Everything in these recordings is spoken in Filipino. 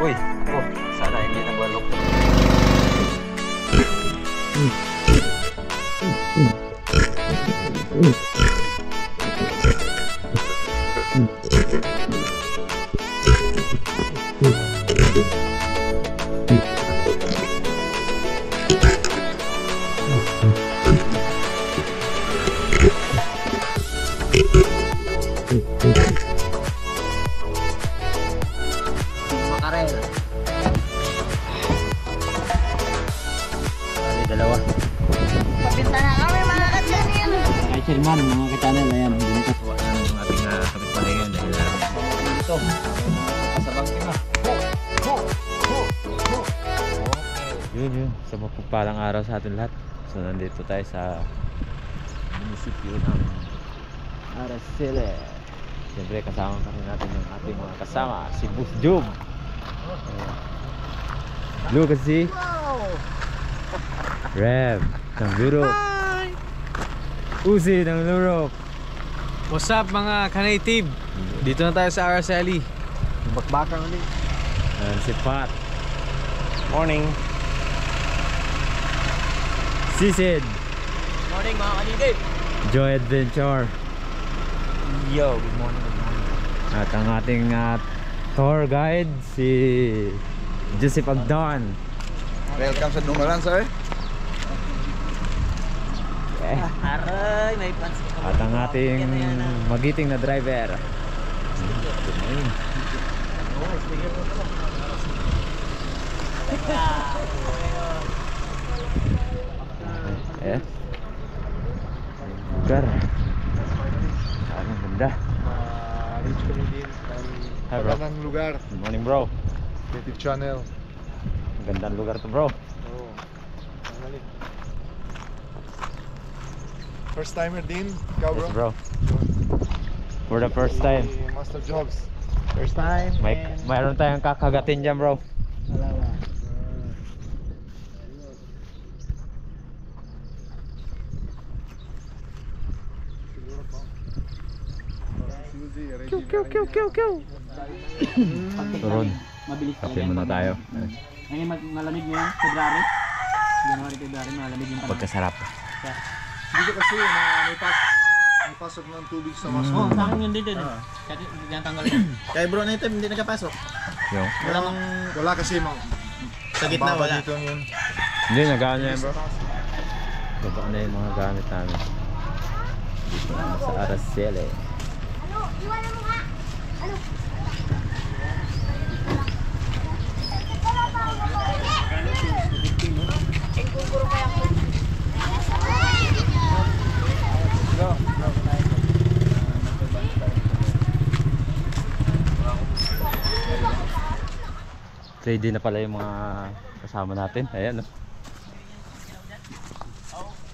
Uy, oh, sana hindi nagwalok. Makarel. Ano, dalawa. Pabinta na kami mga ka-channel. Kay Sherman, mga ka-channel, ayan. Tuwa na ng ating kapitbahay ngayon dahil ito, sa bangkima. Yun, sa mapagpalang araw sa atin lahat. So nandito tayo sa munisipyo ng Araceli. Siyempre kasama pa rin natin yung ating mga kasama, si Boss Job. Look at si Rev ng Luro. Uzi ng Luro. What's up mga ka-native? Dito na tayo sa Araceli. Bakbakan ulit. And si Pat. Morning. Sisid. Morning mga ka-native. Joy Adventure. Yo, good morning. At ang ating tour guide, si Joseph Agdon. Welcome sa Dumaran, sir. Aray, may pansin ka. At ang ating magiting na driver. Eh. Lugar. Ang ganda. Reach kami din Hi bro. ng lugar. Good morning bro. YouTube channel. Ang gandang lugar to bro. Oh. First timer din, ikaw bro. Yes bro. For the first time. Si Master Jobs. First time. Mayroon tayong kakagatin dyan bro. Turon. Mabilis Kape muna tayo. Ngayon malamig ngayon, February. January, February, malamig yung panahon. Pagkasarap. Dito kasi may pasok ng tubig sa mas. Oo, sa akin yun din. Kaya hindi na tanggal. Kaya bro, na ito hindi nakapasok. Yung. Wala kasi Sa gitna wala. dito yun. Hindi, nag-ano yan bro. Baba na yung mga gamit namin. Dito naman sa Araceli. Ano? Iwanan mo nga. Ano? Ready na pala yung mga kasama natin. Ayan no.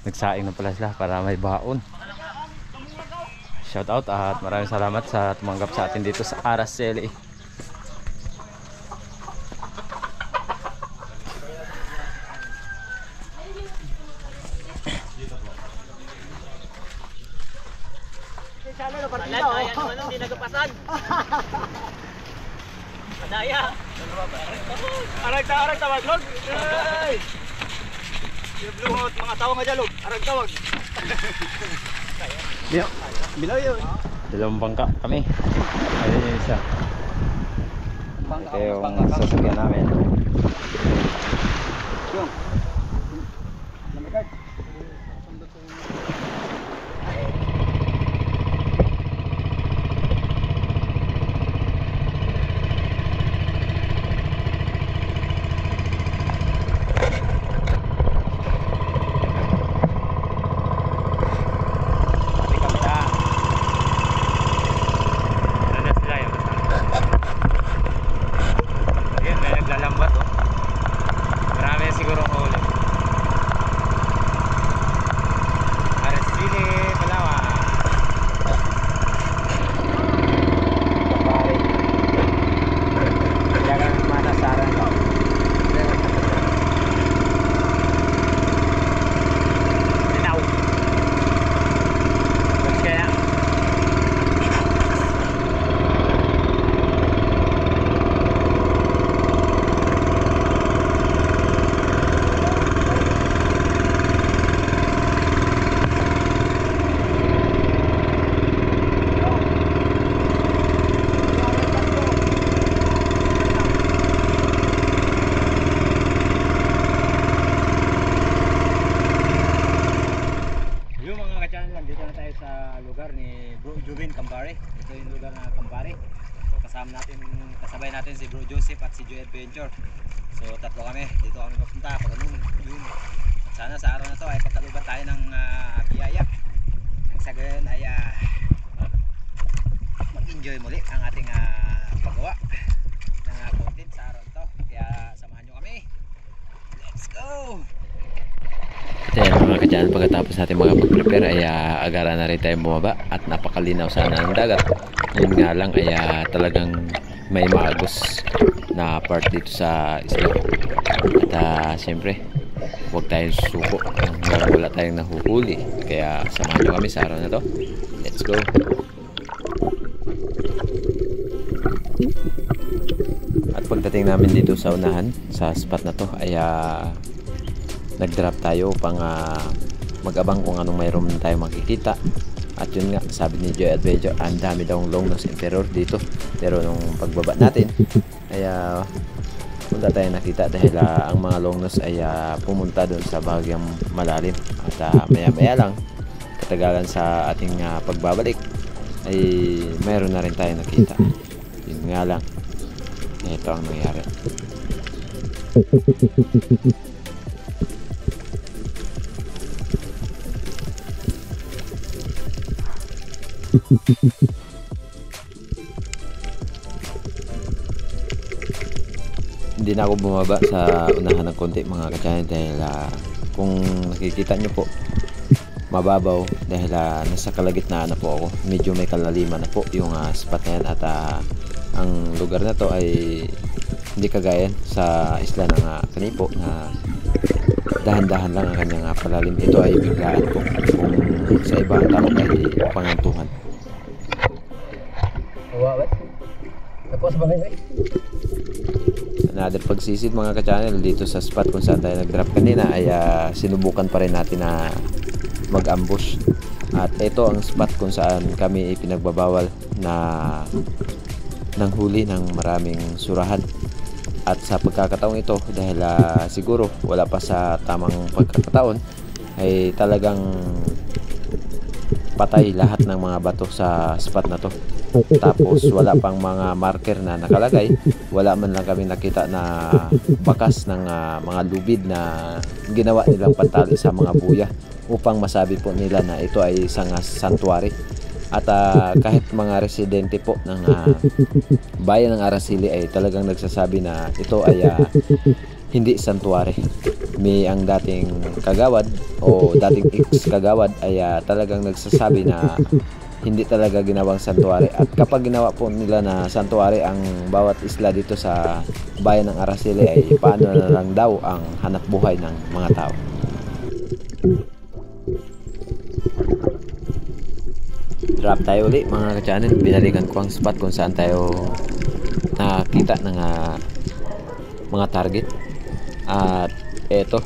Nagsaing na pala sila para may baon. Shout out at maraming salamat sa tumanggap sa atin dito sa Araceli. Hindi nagapasan. Madaya. Arag tawag, log. Ay! Ibluhot, mga tao nga dyan, log. Arag tawag. Bilaw yun. Dalawang bangka kami. Ayun yung isa. Ito yung sasakyan namin. Ayun, may naglalambat oh. Marami siguro ang huli. Cambare. Ito yung lugar na Cambare. So kasabay natin si Bro Joseph at si Joy Adventure. So tatlo kami, dito kami papunta pag yun. At sana sa araw na to ay pagkaluban tayo ng biyaya. Ang sa gayon ay mag-enjoy muli ang ating paggawa ng content sa araw na to. Kaya samahan nyo kami. Let's go! Kaya mga ka-channel, pagkatapos natin makapag-prepare ay agara na rin tayo bumaba at napakalinaw sana ng dagat. Yun nga lang ay talagang may maagos na part dito sa isla. At siyempre huwag tayong susuko, wala tayong nahuhuli. Kaya samahan nyo kami sa araw na to. Let's go! At pagdating namin dito sa unahan sa spot na to ay nag-drop tayo upang mag-abang kung anong mayroon tayo makikita. At yun nga, sabi ni Joy Adventure, ang dami daw longnose emperor dito. Pero nung pagbaba natin ay wala tayo nakita dahil ang mga longnose ay pumunta doon sa bahagyang malalim. At maya maya lang, katagalan sa ating pagbabalik ay mayroon na rin tayo nakita. Yun nga lang, ito ang nangyari. Hindi na ako bumaba sa unahan ng konti mga ka-channel dahil kung nakikita nyo po, mababaw dahil nasa kalagitnaan na po ako. Medyo may kalaliman na po yung spot na yan. At ang lugar na to ay hindi kagaya sa isla ng Kanipo na dahan-dahan lang ang kanyang palalim. Ito ay biglaan po, kung sa iba ang tawag ay pangantuhan. Another pagsisid mga ka-channel dito sa spot kung saan tayo nag-drop kanina ay sinubukan pa rin natin na mag-ambush. At ito ang spot kung saan kami ipinagbabawal na ng huli ng maraming surahan. At sa pagkakataong ito dahil siguro wala pa sa tamang pagkakataon ay talagang patay lahat ng mga bato sa spot na to. Tapos wala pang mga marker na nakalagay, wala man lang kami nakita na bakas ng mga lubid na ginawa nilang pantali sa mga buya upang masabi po nila na ito ay isang sanctuary. At kahit mga residente po ng bayan ng Araceli ay talagang nagsasabi na ito ay hindi sanctuary. May ang dating kagawad o dating ex-kagawad ay talagang nagsasabi na hindi talaga ginawang santuari. At kapag ginawa po nila na santuari ang bawat isla dito sa bayan ng Araceli ay paano na lang daw ang hanap buhay ng mga tao. Drop tayo ulit mga ka-channel. Binalikan ko ang spot kung saan tayo nakakita ng mga target. At eto,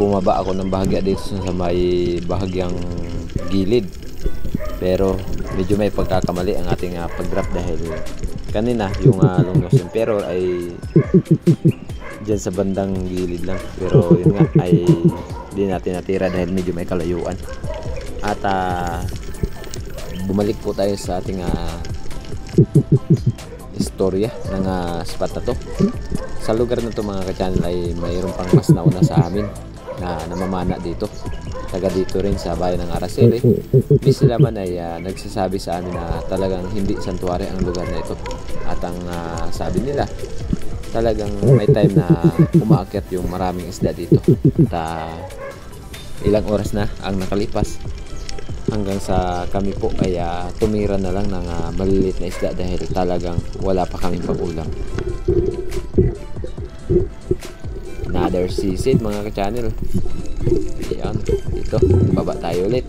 bumaba ako ng bahagya dito sa may bahagyang gilid. Pero medyo may pagkakamali ang ating pag-drop dahil kanina yung longnose emperor ay dyan sa bandang gilid lang. Pero yun nga ay di natin natira dahil medyo may kalayuan. At bumalik po tayo sa ating istorya ng spot na to. Sa lugar na to mga ka-channel ay mayroon pang mas nauna sa amin na namamana dito. Taga dito rin sa bayan ng Araceli. Di sila man ay nagsasabi sa amin na talagang hindi santuari ang lugar na ito. At ang sabi nila, talagang may time na umaakyat yung maraming isda dito. At ilang oras na ang nakalipas hanggang sa kami po ay tumira na lang ng maliliit na isda dahil talagang wala pa kaming pag-ulam. Another season mga ka-channel. Ayan, dito baba tayo ulit.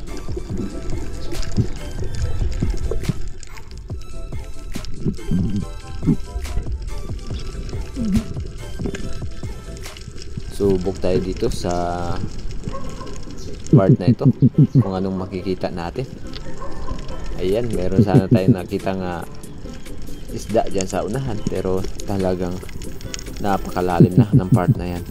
Subok tayo dito sa part na ito kung anong makikita natin. Ayan, meron sana tayong nakitang isda dyan sa unahan pero talagang napakalalim na ng part na yan.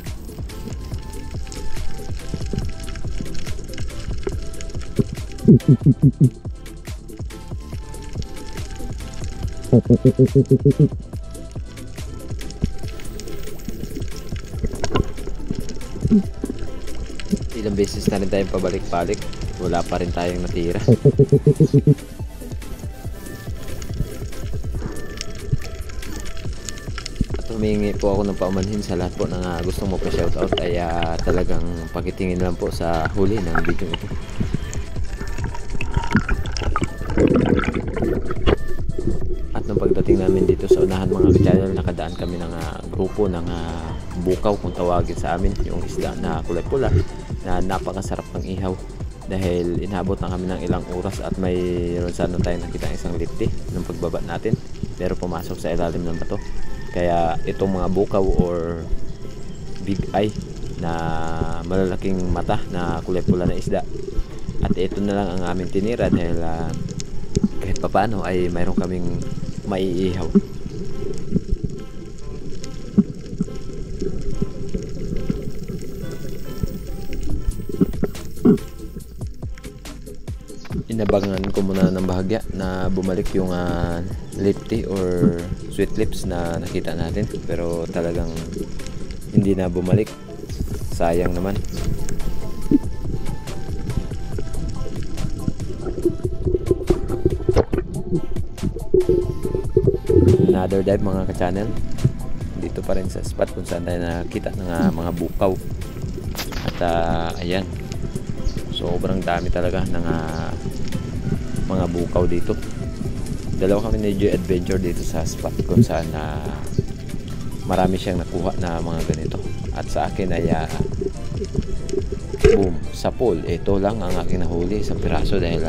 Ilang beses na rin tayong pabalik-balik, wala pa rin tayong natira. At humingi po ako ng paumanhin sa lahat po ng gustong mo pa-shoutout ay talagang pakitingin lang po sa huli ng video ito. At nung pagdating namin dito sa unahan mga ka-channel, nakadaan kami ng grupo ng bukaw kung tawagin sa amin, yung isda na kulay pula na napakasarap ng ihaw. Dahil inabot na kami ng ilang oras at mayroon sana tayong nakita isang lipti nung pagbaba natin, pero pumasok sa ilalim ng bato. Kaya itong mga bukaw or big eye na malalaking mata na kulay pula na isda, at ito na lang ang aming tinira dahil kahit papano ay mayroon kaming maiihaw. Inabangan ko muna ng bahagya na bumalik yung lipti or sweet lips na nakita natin, pero talagang hindi na bumalik, sayang naman. Another dive mga ka-channel, dito pa rin sa spot kung saan tayo nakita ng mga bukaw. At ayan, sobrang dami talaga ng mga bukaw dito. Dalawa kami ni Joy Adventure dito sa spot kung saan marami siyang nakuha na mga ganito. At sa akin ay boom, sa pool, ito lang ang aking nahuli, isang piraso, dahil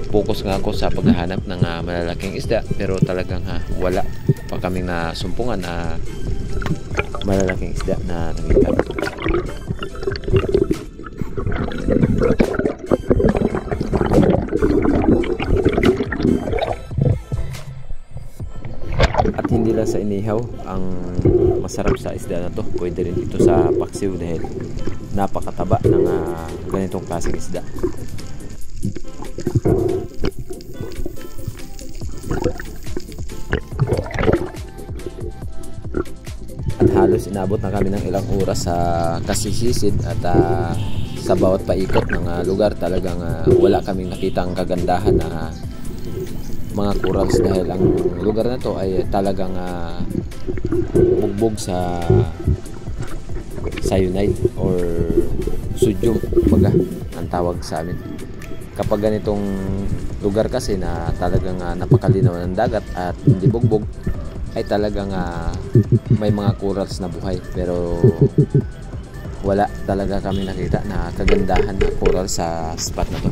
focus nga ako sa paghahanap ng malalaking isda, pero talagang wala pa kaming nasumpungan na malalaking isda na nakita. At hindi lang sa inihaw ang masarap sa isda na to, pwede rin ito sa paksiw dahil napakataba ng ganitong klaseng isda. At halos inabot na kami ng ilang oras sa kasisisid at sa bawat paikot ng lugar talagang wala kaming nakitang kagandahan na mga corals, dahil ang lugar na to ay talagang bugbog sa cyanide or sodium baga ang tawag sa amin. Kapag ganitong lugar kasi na talagang napakalinaw ng dagat at hindi bugbog, ay talagang may mga corals na buhay, pero wala talaga kami nakita na kagandahan na coral sa spot na to.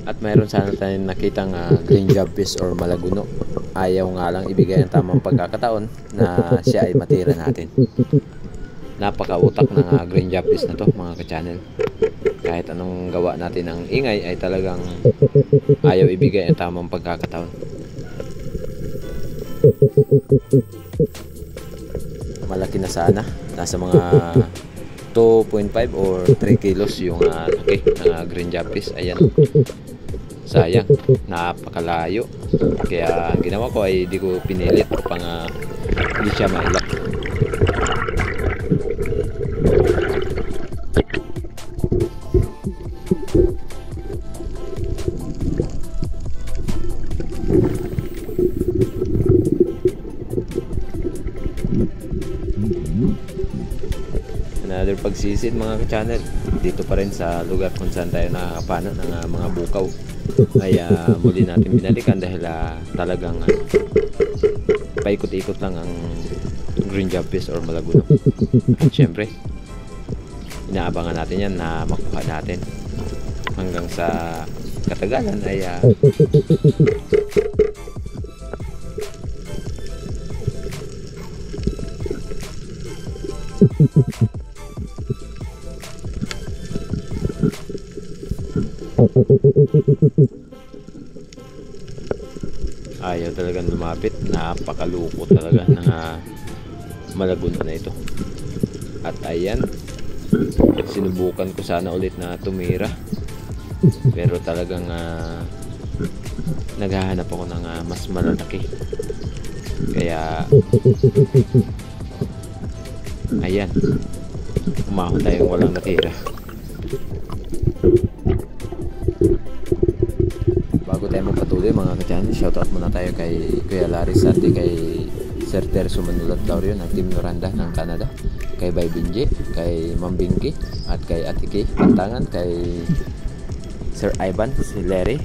At mayroon sana tayong nakitang green jobfish or malaguno. Ayaw nga lang ibigay ang tamang pagkakataon na siya ay matira natin. Napakautak ng green jobfish na to mga ka-channel. Kahit anong gawa natin ng ingay ay talagang ayaw ibigay ang tamang pagkakataon. Malaki na sana, nasa mga 2.5 or 3 kilos yung laki ng green jobfish. Ayan, sayang, napakalayo. Kaya ang ginawa ko ay di ko pinilit upang hindi siya mailak. Another pagsisid mga ka-channel, dito pa rin sa lugar kung saan tayo nakakapana ng mga bukaw ay muli natin binalikan dahil talagang paikot-ikot lang ang green jobfish or malaguno. At syempre inaabangan natin yan na makuha natin hanggang sa katagalan ay ayaw talagang lumapit. Napakaluko talaga ng Malaguna na ito. At ayan, sinubukan ko sana ulit na tumira, pero talagang naghahanap ako ng mas malalaki. Kaya ayan, umahon tayong walang natira. Bago tayo magpatuloy mga ka-channel, shoutout muna tayo kay Kuya Laris at kay Sir Terso Manulat Laurio ng Team Noranda ng Canada, kay Bay Binji, kay Ma'am Binky, at kay Ate Kay Pantangan, kay Sir Ivan, si Larry,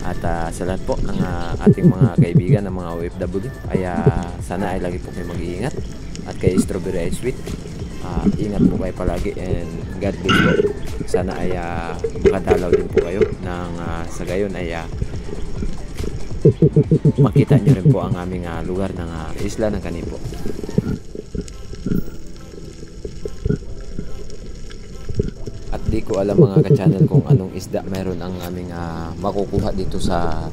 at sa lahat po ng ating mga kaibigan ng mga OFW ay sana ay lagi po kayo mag-iingat. At kay Strawberry Ice Sweet, ingat po kayo palagi and God bless po. Sana ay makadalaw din po kayo ng sa gayon ay makita nyo rin po ang aming lugar ng isla ng Kanipo. At di ko alam mga ka-channel kung anong isda meron ang aming makukuha dito sa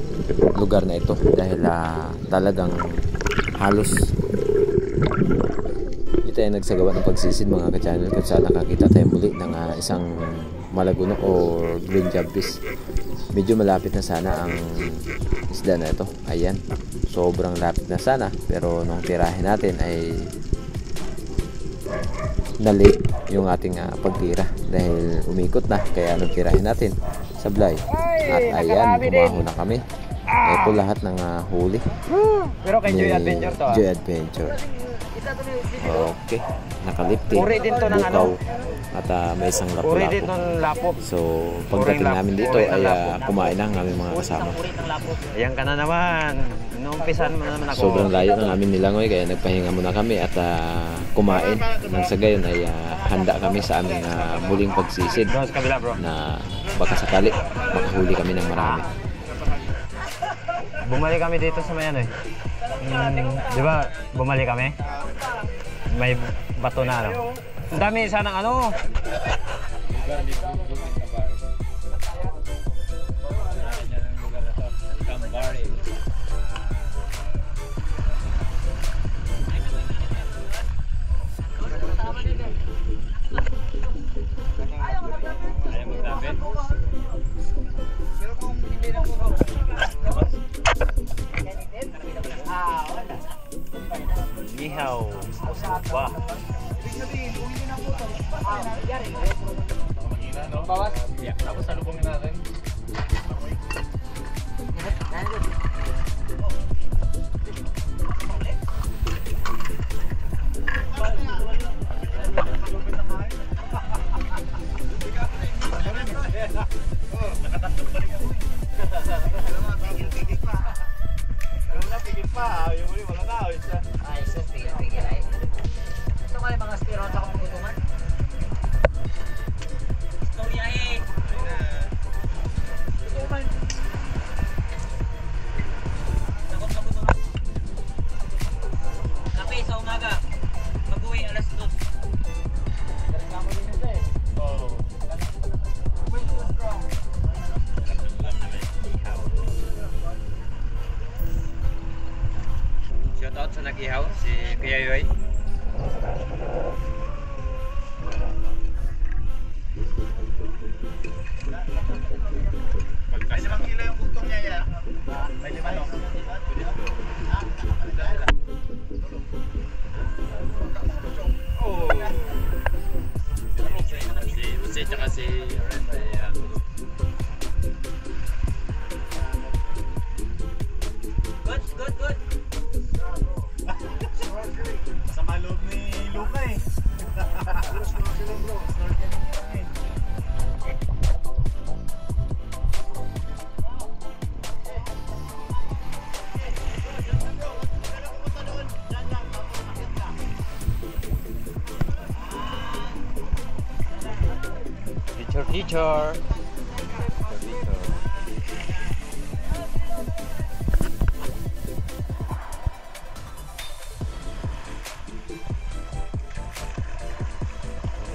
lugar na ito, dahil talagang halos ito ay nagsagawa ng pagsisid mga ka-channel kung saan nakakita tayo muli ng isang malaguno o green jabfish. Medyo malapit na sana ang isda na ito. Ayan, sobrang lapit na sana, pero nung tirahin natin ay na-late yung ating pagtira dahil umikot na, kaya nung tirahin natin sablay. At ayan, kumahon na kami. Ito lahat ng huli Pero kay Joy ni Adventure to. Joy Adventure. Okay, nakalipti, Uri din to ng bukaw, at may isang Uri din lapo-lapo. ng lapo. So pagdating namin dito Uri ng ay lapo. kumain na ang aming mga kasama. Ayan ka na naman. Inumpisan mo naman ako. Sobrang layo ng aming nilangoy, kaya nagpahinga muna kami at kumain. Nang sa gayon ay handa kami sa aming muling pagsisid Doon sa kabila bro. na baka sakali makahuli kami ng marami. Bumalik kami dito sa may di ba bumalik kami? May bato na ano. Ang dami sanang ano. Ihaw. Ba. Bawas? Yeah. Tapos salubungin natin. Shoutout sa nag-ihaw, si Kuya Yoy. May 5 kilo yung bugtong niya yan. May 5 no? Oh. Si Jose tsaka si Good. Sama loob ni Luca eh. Teacher.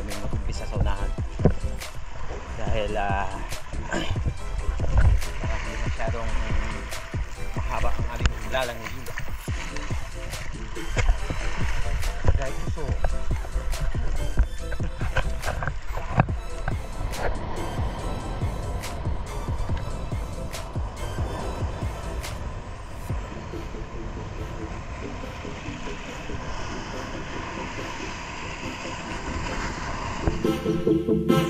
Mag-umpisa sa unahan dahil hindi masyadong mahaba ang Lalangin. Guys, so. Thank you.